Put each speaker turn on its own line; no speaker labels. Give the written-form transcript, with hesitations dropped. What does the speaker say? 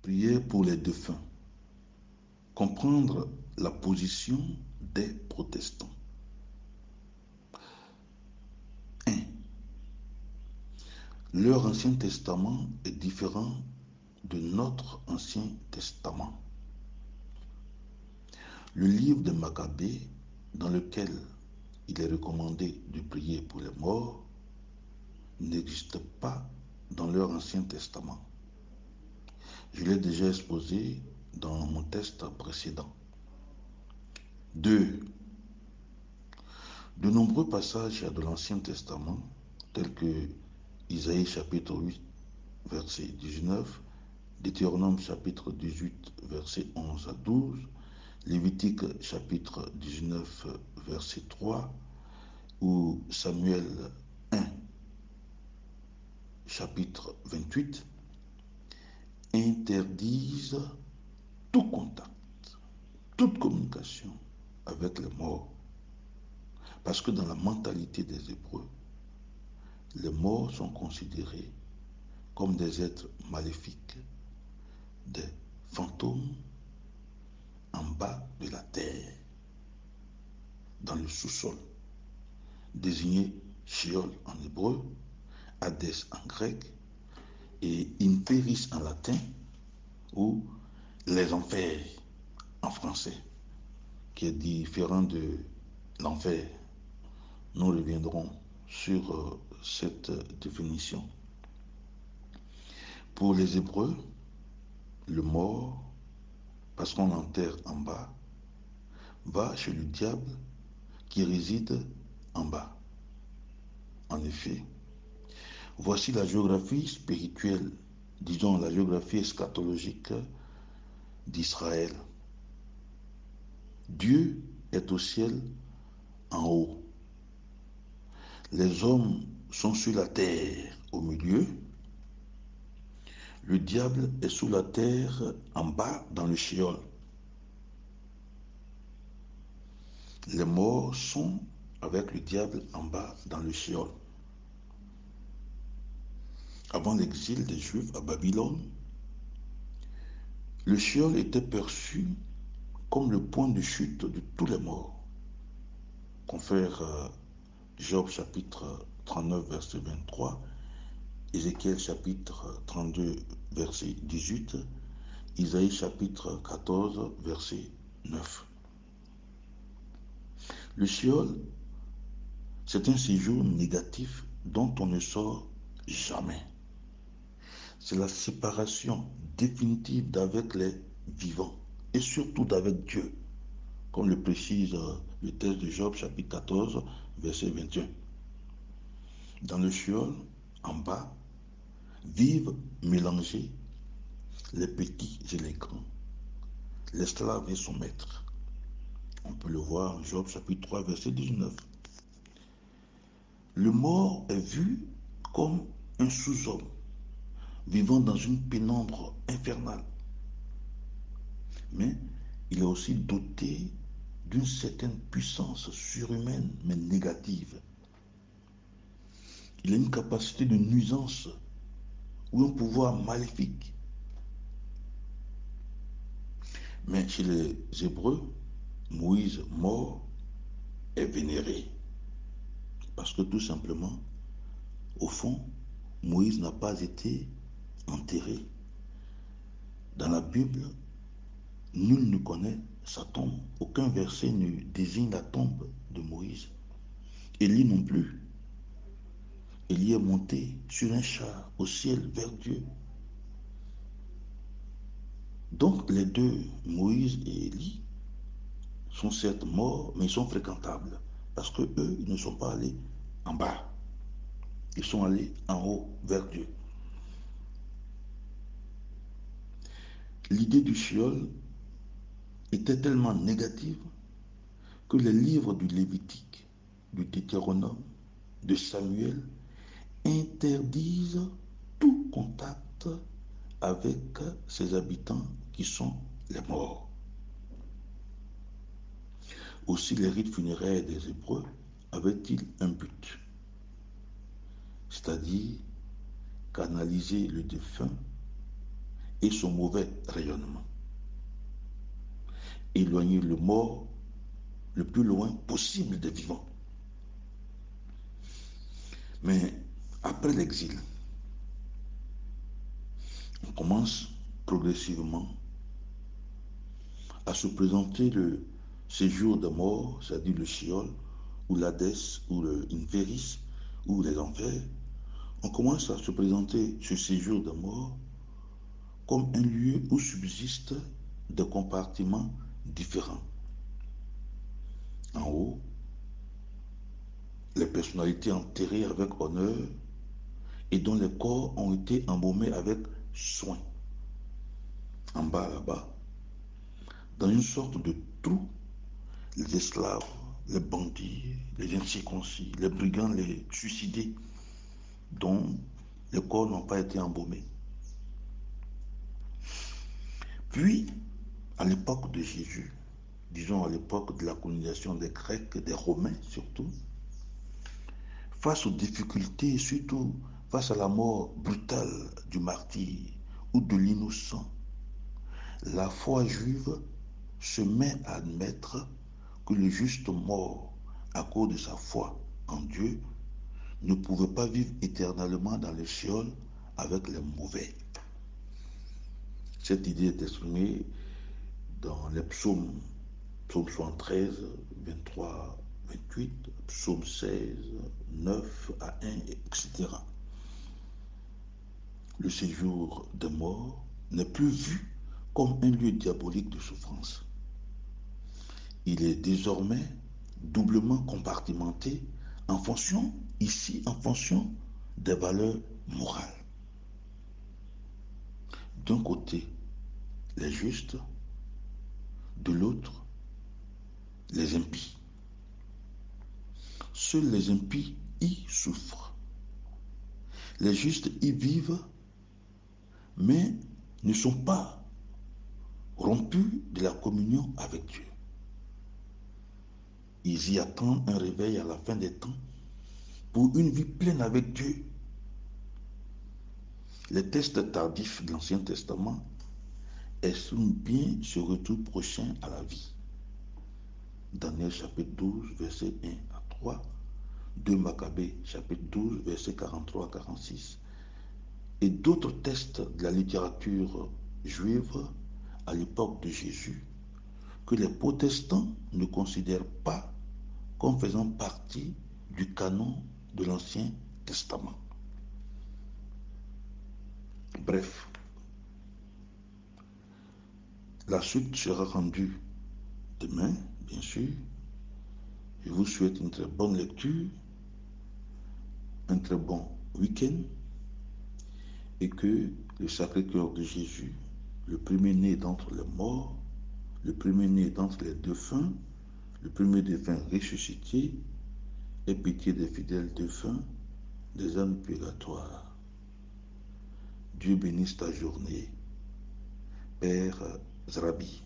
Prière pour les défunts. Comprendre la position des protestants. 1. Leur Ancien Testament est différent de notre Ancien Testament. Le livre de Maccabée, dans lequel il est recommandé de prier pour les morts, n'existe pas dans leur Ancien Testament. Je l'ai déjà exposé dans mon texte précédent. 2. De nombreux passages de l'Ancien Testament, tels que Isaïe chapitre 8, verset 19, Deutéronome chapitre 18, verset 11 à 12, Lévitique chapitre 19, verset 3, ou Samuel 1, chapitre 28, interdisent tout contact, toute communication avec les morts. Parce que dans la mentalité des Hébreux, les morts sont considérés comme des êtres maléfiques, des fantômes en bas de la terre, dans le sous-sol, désigné Sheol en hébreu, Hadès en grec et Impéris en latin, ou les enfers en français, qui est différent de l'enfer. Nous reviendrons sur cette définition. Pour les Hébreux, le mort, parce qu'on l'enterre en bas, va chez le diable qui réside en bas. En effet, voici la géographie spirituelle, disons la géographie eschatologique d'Israël. Dieu est au ciel en haut. Les hommes sont sur la terre au milieu. Le diable est sous la terre en bas dans le Sheol. Les morts sont avec le diable en bas dans le Sheol. Avant l'exil des Juifs à Babylone, le Sheol était perçu comme le point de chute de tous les morts. Confère Job chapitre 39 verset 23, Ézéchiel chapitre 32 verset 18, Isaïe chapitre 14 verset 9. Le Sheol, c'est un séjour négatif dont on ne sort jamais. C'est la séparation définitive d'avec les vivants et surtout d'avec Dieu, comme le précise le texte de Job chapitre 14 verset 21. Dans le Sheol, en bas, vivent mélangés les petits et les grands, l'esclave et son maître. On peut le voir en Job chapitre 3 verset 19. Le mort est vu comme un sous-homme vivant dans une pénombre infernale. Mais il est aussi doté d'une certaine puissance surhumaine, mais négative. Il a une capacité de nuisance ou un pouvoir maléfique. Mais chez les Hébreux, Moïse mort est vénéré. Parce que tout simplement, au fond, Moïse n'a pas été enterré. Dans la Bible, nul ne connaît sa tombe. Aucun verset ne désigne la tombe de Moïse. Élie non plus. Élie est monté sur un char au ciel vers Dieu. Donc les deux, Moïse et Élie, sont certes morts, mais ils sont fréquentables. Parce que eux, ils ne sont pas allés en bas. Ils sont allés en haut vers Dieu. L'idée du Sheol était tellement négative que les livres du Lévitique, du Deutéronome, de Samuel interdisent tout contact avec ses habitants qui sont les morts. Aussi les rites funéraires des Hébreux avaient-ils un but, c'est-à-dire canaliser le défunt et son mauvais rayonnement. Éloigner le mort le plus loin possible des vivants. Mais après l'exil, on commence progressivement à se présenter le séjour de mort, c'est-à-dire le Sheol, ou l'Hadès, ou le Inferis, ou les enfers. On commence à se présenter ce séjour de mort comme un lieu où subsistent des compartiments différents. En haut, les personnalités enterrées avec honneur et dont les corps ont été embaumés avec soin. En bas, là-bas, dans une sorte de trou, les esclaves, les bandits, les incirconcis, les brigands, les suicidés, dont les corps n'ont pas été embaumés. Puis, à l'époque de Jésus, disons à l'époque de la colonisation des Grecs, des Romains surtout, face aux difficultés et surtout face à la mort brutale du martyr ou de l'innocent, la foi juive se met à admettre que le juste mort, à cause de sa foi en Dieu, ne pouvait pas vivre éternellement dans le Sheol avec les mauvais. Cette idée est exprimée dans les psaumes, psaume 73, 23, 28, psaume 16, 9 à 1, etc. Le séjour des morts n'est plus vu comme un lieu diabolique de souffrance. Il est désormais doublement compartimenté en fonction des valeurs morales. D'un côté, les justes, de l'autre, les impies. Seuls les impies y souffrent. Les justes y vivent, mais ne sont pas rompus de la communion avec Dieu. Ils y attendent un réveil à la fin des temps pour une vie pleine avec Dieu. Les textes tardifs de l'Ancien Testament expriment bien ce retour prochain à la vie. Daniel chapitre 12, verset 1 à 3, 2 Maccabées chapitre 12, verset 43 à 46, et d'autres textes de la littérature juive à l'époque de Jésus que les protestants ne considèrent pas comme faisant partie du canon de l'Ancien Testament. Bref, la suite sera rendue demain, bien sûr. Je vous souhaite une très bonne lecture, un très bon week-end, et que le Sacré-Cœur de Jésus, le premier-né d'entre les morts, le premier-né d'entre les défunts, le premier défunt ressuscité, ait pitié des fidèles défunts, des âmes purgatoires. Dieu bénisse ta journée. Père Zrabi.